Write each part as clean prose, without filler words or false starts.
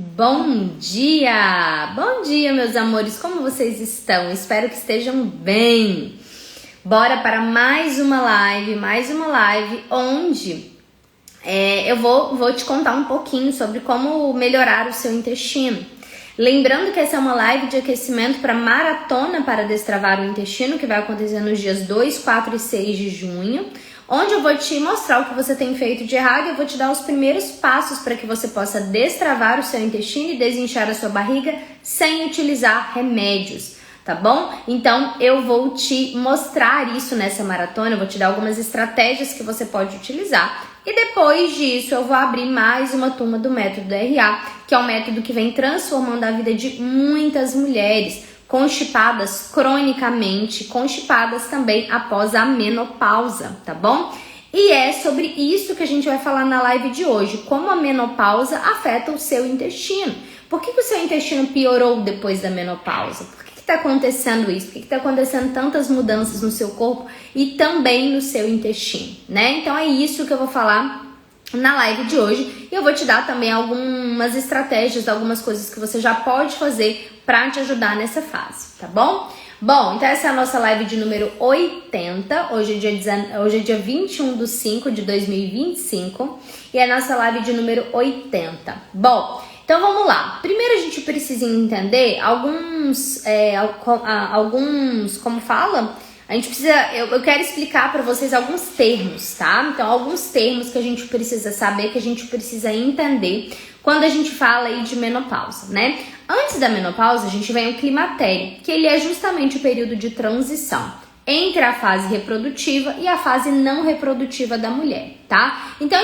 Bom dia! Bom dia, meus amores! Como vocês estão? Espero que estejam bem! Bora para mais uma live onde eu vou te contar um pouquinho sobre como melhorar o seu intestino. Lembrando que essa é uma live de aquecimento para maratona para destravar o intestino, que vai acontecer nos dias 2, 4 e 6 de junho, onde eu vou te mostrar o que você tem feito de errado e eu vou te dar os primeiros passos para que você possa destravar o seu intestino e desinchar a sua barriga sem utilizar remédios, tá bom? Então eu vou te mostrar isso nessa maratona, eu vou te dar algumas estratégias que você pode utilizar e depois disso eu vou abrir mais uma turma do método DRA, que é um método que vem transformando a vida de muitas mulheres constipadas cronicamente, constipadas também após a menopausa, tá bom? E é sobre isso que a gente vai falar na live de hoje, como a menopausa afeta o seu intestino. Por que o seu intestino piorou depois da menopausa? Por que está acontecendo isso? Por que está acontecendo tantas mudanças no seu corpo e também no seu intestino, né? Então é isso que eu vou falar na live de hoje e eu vou te dar também algumas estratégias, algumas coisas que você já pode fazer para te ajudar nessa fase, tá bom? Bom, então essa é a nossa live de número 80, hoje é dia 21/5/2025 e é a nossa live de número 80. Bom, então vamos lá. Primeiro a gente precisa entender alguns, como fala? A gente precisa, eu quero explicar para vocês alguns termos, tá? Então, alguns termos que a gente precisa saber, que a gente precisa entender quando a gente fala aí de menopausa, né? Antes da menopausa, a gente vem o climatério, que ele é justamente o período de transição entre a fase reprodutiva e a fase não reprodutiva da mulher, tá? Então,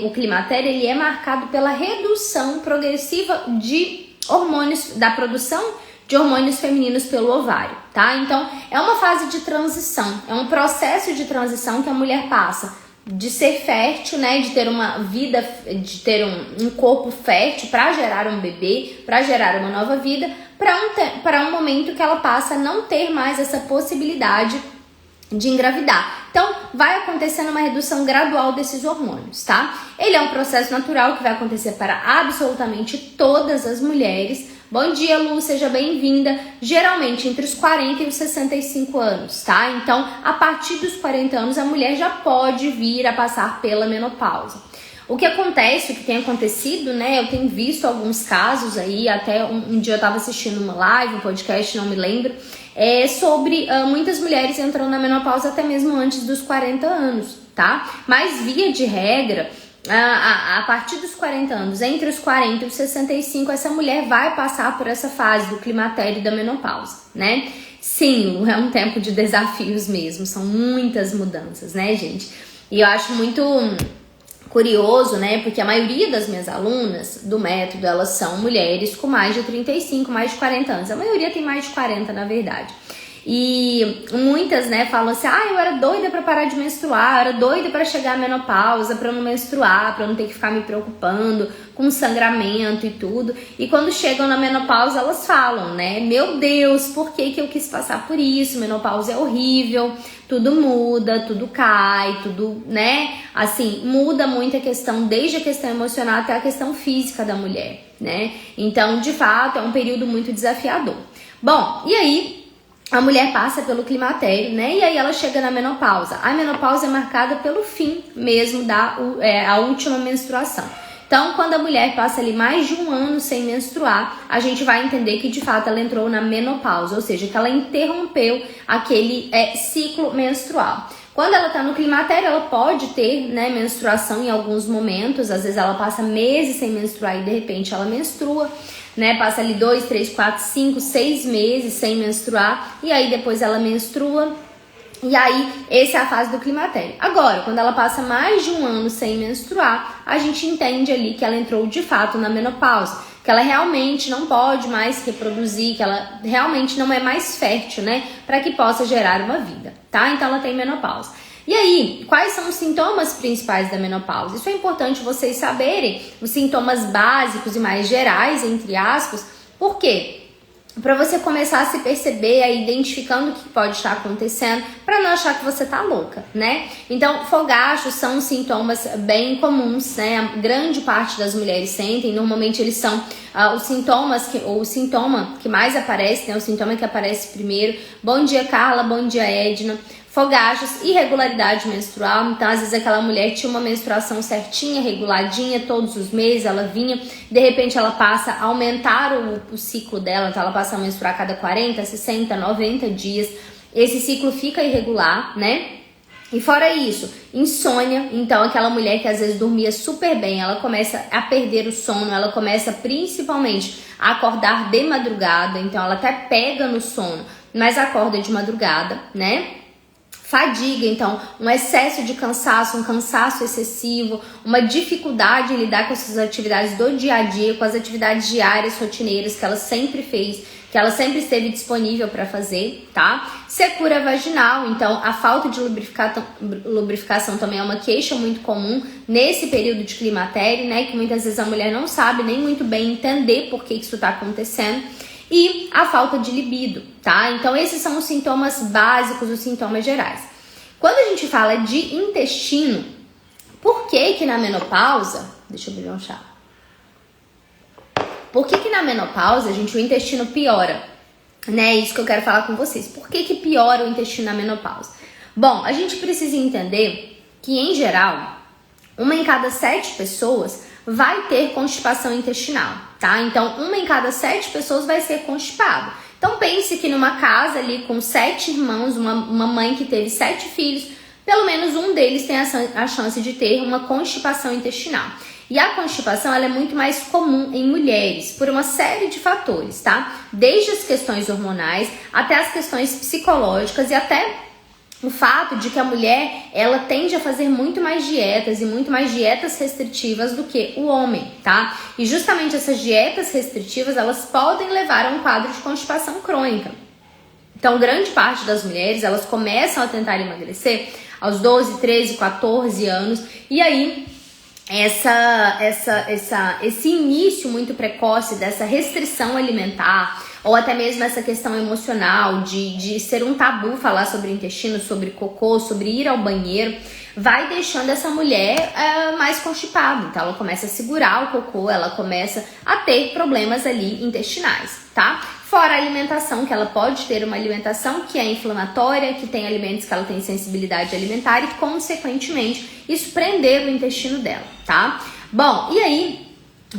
o climatério, ele é marcado pela redução progressiva de hormônios, da produção de hormônios femininos pelo ovário, tá? Então, é uma fase de transição, é um processo de transição que a mulher passa de ser fértil, né, de ter uma vida, de ter um corpo fértil para gerar um bebê, para gerar uma nova vida, para um momento que ela passa a não ter mais essa possibilidade de engravidar. Então, vai acontecendo uma redução gradual desses hormônios, tá? Ele é um processo natural que vai acontecer para absolutamente todas as mulheres. Bom dia, Lu, seja bem-vinda. Geralmente entre os 40 e os 65 anos, tá? Então, a partir dos 40 anos, a mulher já pode vir a passar pela menopausa. O que acontece, o que tem acontecido, né? Eu tenho visto alguns casos aí, até um dia eu tava assistindo uma live, um podcast, não me lembro, sobre muitas mulheres entrando na menopausa até mesmo antes dos 40 anos, tá? Mas via de regra, a partir dos 40 anos, entre os 40 e os 65, essa mulher vai passar por essa fase do climatério e da menopausa, né? Sim, é um tempo de desafios mesmo, são muitas mudanças, né, gente? E eu acho muito curioso, né, porque a maioria das minhas alunas do método, elas são mulheres com mais de 35, mais de 40 anos. A maioria tem mais de 40, na verdade. E muitas, né, falam assim, eu era doida pra parar de menstruar, eu era doida pra chegar à menopausa, pra eu não menstruar, pra eu não ter que ficar me preocupando com sangramento e tudo. E quando chegam na menopausa, elas falam, né, meu Deus, por que eu quis passar por isso? Menopausa é horrível, tudo muda, tudo cai, tudo, né, assim, muda muito a questão, desde a questão emocional até a questão física da mulher, né. Então, de fato, é um período muito desafiador. Bom, e aí a mulher passa pelo climatério, né? E aí ela chega na menopausa. A menopausa é marcada pelo fim mesmo a última menstruação. Então, quando a mulher passa ali mais de um ano sem menstruar, a gente vai entender que de fato ela entrou na menopausa, ou seja, que ela interrompeu aquele ciclo menstrual. Quando ela tá no climatério, ela pode ter, né, menstruação em alguns momentos, às vezes ela passa meses sem menstruar e de repente ela menstrua, né, passa ali 2, 3, 4, 5, 6 meses sem menstruar e aí depois ela menstrua e aí essa é a fase do climatério. Agora, quando ela passa mais de um ano sem menstruar, a gente entende ali que ela entrou de fato na menopausa, que ela realmente não pode mais reproduzir, que ela realmente não é mais fértil, né, para que possa gerar uma vida, tá? Então ela tem menopausa. E aí, quais são os sintomas principais da menopausa? Isso é importante vocês saberem, os sintomas básicos e mais gerais, entre aspas. Por quê? para você começar a se perceber, aí identificando o que pode estar acontecendo, para não achar que você tá louca, né? Então, fogachos são sintomas bem comuns, né? A grande parte das mulheres sentem, normalmente eles são os sintomas, o sintoma que mais aparece, né? O sintoma que aparece primeiro. Bom dia, Carla, bom dia, Edna. Fogachos, irregularidade menstrual, então às vezes aquela mulher tinha uma menstruação certinha, reguladinha, todos os meses ela vinha, de repente ela passa a aumentar o ciclo dela, então ela passa a menstruar a cada 40, 60, 90 dias, esse ciclo fica irregular, né? E fora isso, insônia, então aquela mulher que às vezes dormia super bem, ela começa a perder o sono, ela começa principalmente a acordar de madrugada, então ela até pega no sono, mas acorda de madrugada, né? Fadiga, então, um excesso de cansaço, um cansaço excessivo, uma dificuldade em lidar com essas atividades do dia a dia, com as atividades diárias, rotineiras que ela sempre fez, que ela sempre esteve disponível para fazer, tá? Secura vaginal, então a falta de lubrificação também é uma queixa muito comum nesse período de climatério, né? Que muitas vezes a mulher não sabe nem muito bem entender por que isso está acontecendo. E a falta de libido, tá? Então esses são os sintomas básicos, os sintomas gerais. Quando a gente fala de intestino, por que que na menopausa... Deixa eu beber um chá. Por que que na menopausa, gente, o intestino piora? Né? É isso que eu quero falar com vocês. Por que que piora o intestino na menopausa? Bom, a gente precisa entender que, em geral, 1 em cada 7 pessoas vai ter constipação intestinal, tá? Então, 1 em cada 7 pessoas vai ser constipado. Então, pense que numa casa ali com 7 irmãos, uma mãe que teve 7 filhos, pelo menos um deles tem a chance de ter uma constipação intestinal. E a constipação, ela é muito mais comum em mulheres, por uma série de fatores, tá? Desde as questões hormonais, até as questões psicológicas e até o fato de que a mulher, ela tende a fazer muito mais dietas e muito mais dietas restritivas do que o homem, tá? E justamente essas dietas restritivas, elas podem levar a um quadro de constipação crônica. Então, grande parte das mulheres, elas começam a tentar emagrecer aos 12, 13, 14 anos, e aí esse início muito precoce dessa restrição alimentar, ou até mesmo essa questão emocional de ser um tabu falar sobre intestino, sobre cocô, sobre ir ao banheiro, vai deixando essa mulher mais constipada. Então ela começa a segurar o cocô, ela começa a ter problemas ali intestinais, tá? Fora a alimentação, que ela pode ter uma alimentação que é inflamatória, que tem alimentos que ela tem sensibilidade alimentar e, consequentemente, isso prender o intestino dela, tá? Bom, e aí,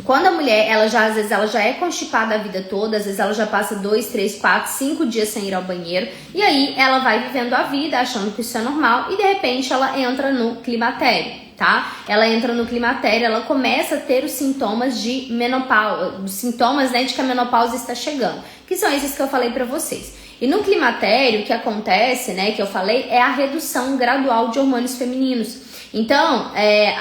quando a mulher, às vezes ela já é constipada a vida toda, às vezes ela já passa 2, 3, 4, 5 dias sem ir ao banheiro, e aí ela vai vivendo a vida achando que isso é normal e, de repente, ela entra no climatério. Tá? Ela entra no climatério, ela começa a ter os sintomas de menopausa, os sintomas, né, de que a menopausa está chegando, que são esses que eu falei pra vocês. E no climatério, o que acontece, né, que eu falei, é a redução gradual de hormônios femininos. Então,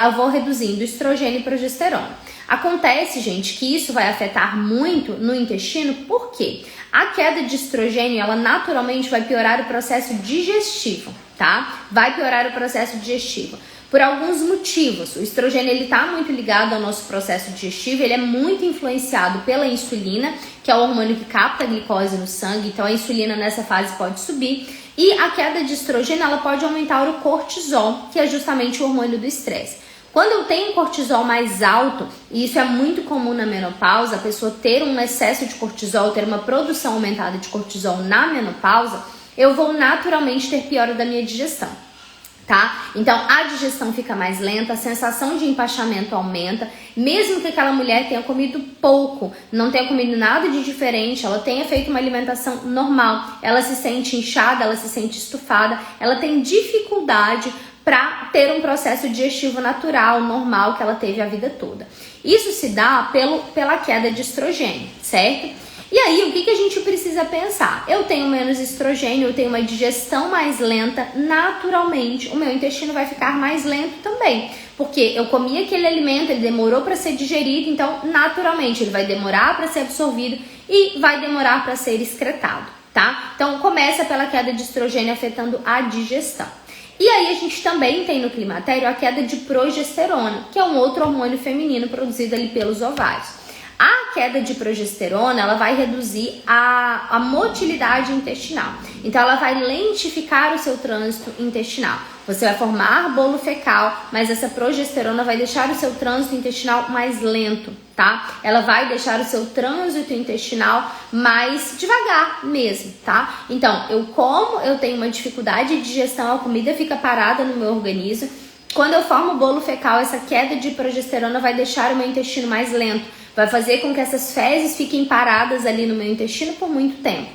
eu vou reduzindo estrogênio e progesterona. Acontece, gente, que isso vai afetar muito no intestino, por quê? A queda de estrogênio, ela naturalmente vai piorar o processo digestivo, tá? Vai piorar o processo digestivo. Por alguns motivos. O estrogênio, ele tá muito ligado ao nosso processo digestivo, ele é muito influenciado pela insulina, que é o hormônio que capta a glicose no sangue, então a insulina nessa fase pode subir, e a queda de estrogênio, ela pode aumentar o cortisol, que é justamente o hormônio do estresse. Quando eu tenho um cortisol mais alto, e isso é muito comum na menopausa, a pessoa ter um excesso de cortisol, ter uma produção aumentada de cortisol na menopausa, eu vou naturalmente ter piora da minha digestão. Tá? Então a digestão fica mais lenta, a sensação de empachamento aumenta, mesmo que aquela mulher tenha comido pouco, não tenha comido nada de diferente, ela tenha feito uma alimentação normal, ela se sente inchada, ela se sente estufada, ela tem dificuldade para ter um processo digestivo natural, normal, que ela teve a vida toda. Isso se dá pela queda de estrogênio, certo? E aí, o que a gente precisa pensar? Eu tenho menos estrogênio, eu tenho uma digestão mais lenta, naturalmente o meu intestino vai ficar mais lento também. Porque eu comi aquele alimento, ele demorou para ser digerido, então naturalmente ele vai demorar para ser absorvido e vai demorar para ser excretado, tá? Então começa pela queda de estrogênio afetando a digestão. E aí a gente também tem no climatério a queda de progesterona, que é um outro hormônio feminino produzido ali pelos ovários. A queda de progesterona, ela vai reduzir a motilidade intestinal. Então, ela vai lentificar o seu trânsito intestinal. Você vai formar bolo fecal, mas essa progesterona vai deixar o seu trânsito intestinal mais lento, tá? Ela vai deixar o seu trânsito intestinal mais devagar mesmo, tá? Então, eu tenho uma dificuldade de digestão, a comida fica parada no meu organismo. Quando eu formo bolo fecal, essa queda de progesterona vai deixar o meu intestino mais lento, vai fazer com que essas fezes fiquem paradas ali no meu intestino por muito tempo,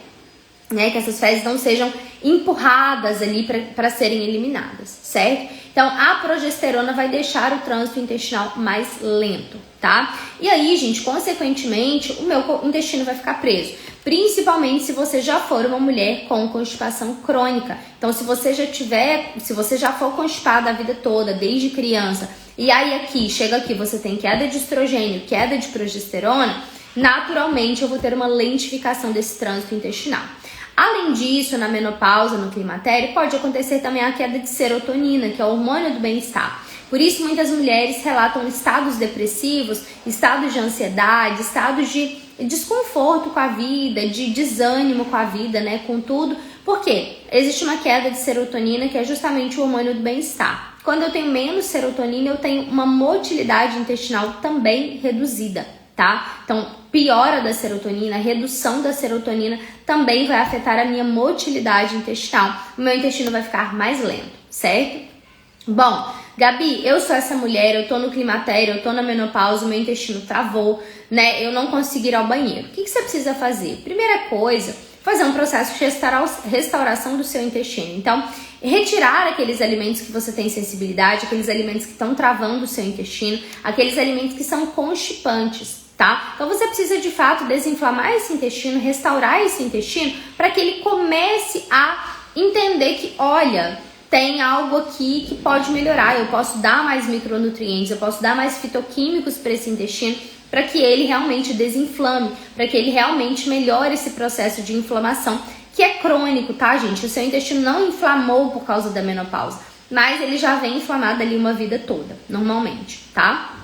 né? Que essas fezes não sejam empurradas ali para serem eliminadas, certo? Então, a progesterona vai deixar o trânsito intestinal mais lento, tá? E aí, gente, consequentemente, o meu intestino vai ficar preso. Principalmente se você já for uma mulher com constipação crônica. Então, se você já for constipada a vida toda, desde criança, e aí chega aqui, você tem queda de estrogênio, queda de progesterona, naturalmente eu vou ter uma lentificação desse trânsito intestinal. Além disso, na menopausa, no climatério, pode acontecer também a queda de serotonina, que é o hormônio do bem-estar. Por isso, muitas mulheres relatam estados depressivos, estados de ansiedade, estados de desconforto com a vida, de desânimo com a vida, né, com tudo. Por quê? Existe uma queda de serotonina, que é justamente o hormônio do bem-estar. Quando eu tenho menos serotonina, eu tenho uma motilidade intestinal também reduzida, tá? Então, piora da serotonina, redução da serotonina também vai afetar a minha motilidade intestinal. O meu intestino vai ficar mais lento, certo? Bom, Gabi, eu sou essa mulher, eu tô no climatério, eu tô na menopausa, o meu intestino travou, né? Eu não consigo ir ao banheiro. O que você precisa fazer? Primeira coisa, fazer um processo de restauração do seu intestino. Então, retirar aqueles alimentos que você tem sensibilidade, aqueles alimentos que estão travando o seu intestino, aqueles alimentos que são constipantes, tá? Então, você precisa de fato desinflamar esse intestino, restaurar esse intestino, para que ele comece a entender que, olha, tem algo aqui que pode melhorar, eu posso dar mais micronutrientes, eu posso dar mais fitoquímicos para esse intestino, para que ele realmente desinflame, para que ele realmente melhore esse processo de inflamação, que é crônico, tá, gente? O seu intestino não inflamou por causa da menopausa, mas ele já vem inflamado ali uma vida toda, normalmente, tá?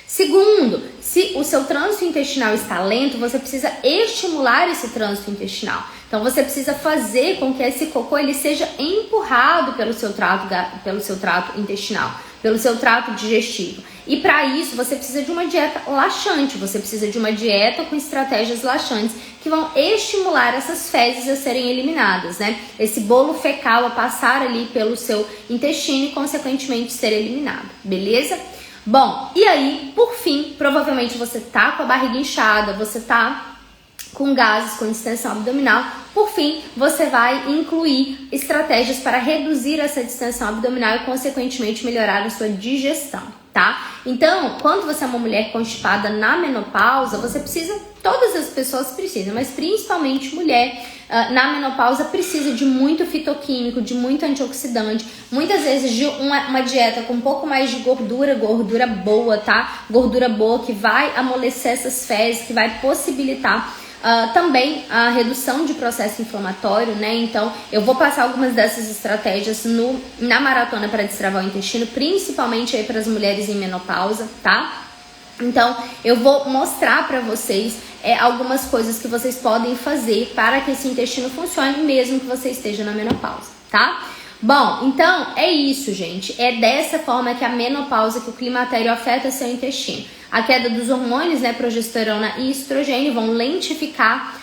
Segundo, se o seu trânsito intestinal está lento, você precisa estimular esse trânsito intestinal. Então, você precisa fazer com que esse cocô ele seja empurrado pelo seu trato intestinal, pelo seu trato digestivo. E para isso, você precisa de uma dieta laxante, você precisa de uma dieta com estratégias laxantes que vão estimular essas fezes a serem eliminadas, né? Esse bolo fecal a passar ali pelo seu intestino e, consequentemente, ser eliminado, beleza? Bom, e aí, por fim, provavelmente você tá com a barriga inchada, você tá com gases, com distensão abdominal. Por fim, você vai incluir estratégias para reduzir essa distensão abdominal e, consequentemente, melhorar a sua digestão, tá? Então, quando você é uma mulher constipada na menopausa, você precisa, todas as pessoas precisam, mas principalmente mulher na menopausa precisa de muito fitoquímico, de muito antioxidante, muitas vezes de uma dieta com um pouco mais de gordura boa, tá? Gordura boa que vai amolecer essas fezes, que vai possibilitar também a redução de processo inflamatório, né? Então, eu vou passar algumas dessas estratégias na maratona para destravar o intestino, principalmente aí para as mulheres em menopausa, tá? Então, eu vou mostrar para vocês algumas coisas que vocês podem fazer para que esse intestino funcione, mesmo que você esteja na menopausa, tá? Bom, então é isso, gente. É dessa forma que a menopausa, que o climatério afeta seu intestino. A queda dos hormônios, né, progesterona e estrogênio, vão lentificar,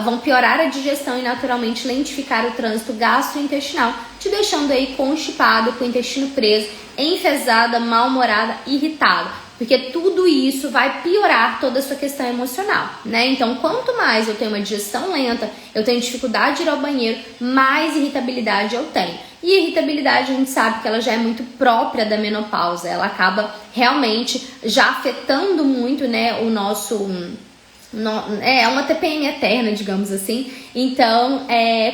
vão piorar a digestão e naturalmente lentificar o trânsito gastrointestinal, te deixando aí constipado, com o intestino preso, enfesada, mal-humorada, irritada. Porque tudo isso vai piorar toda a sua questão emocional, né? Então, quanto mais eu tenho uma digestão lenta, eu tenho dificuldade de ir ao banheiro, mais irritabilidade eu tenho. E a irritabilidade, a gente sabe que ela já é muito própria da menopausa. Ela acaba realmente já afetando muito, né, o nosso... É uma TPM eterna, digamos assim. Então,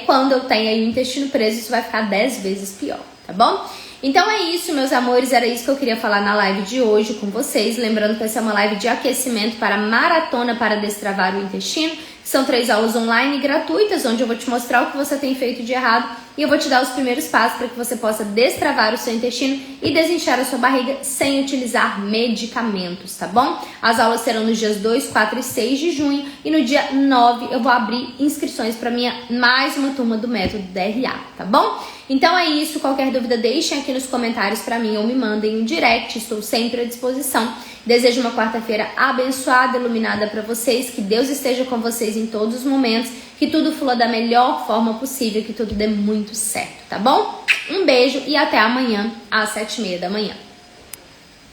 quando eu tenho aí o intestino preso, isso vai ficar 10 vezes pior, tá bom? Então é isso, meus amores, era isso que eu queria falar na live de hoje com vocês. Lembrando que essa é uma live de aquecimento para a maratona para destravar o intestino. São 3 aulas online gratuitas, onde eu vou te mostrar o que você tem feito de errado e eu vou te dar os primeiros passos para que você possa destravar o seu intestino e desinchar a sua barriga sem utilizar medicamentos, tá bom? As aulas serão nos dias 2, 4 e 6 de junho e no dia 9 eu vou abrir inscrições para mais uma turma do método DRA, tá bom? Então é isso, qualquer dúvida deixem aqui nos comentários para mim ou me mandem um direct, estou sempre à disposição. Desejo uma quarta-feira abençoada, iluminada para vocês, que Deus esteja com vocês em todos os momentos, que tudo flua da melhor forma possível, que tudo dê muito certo, tá bom? Um beijo e até amanhã às 7h30 da manhã.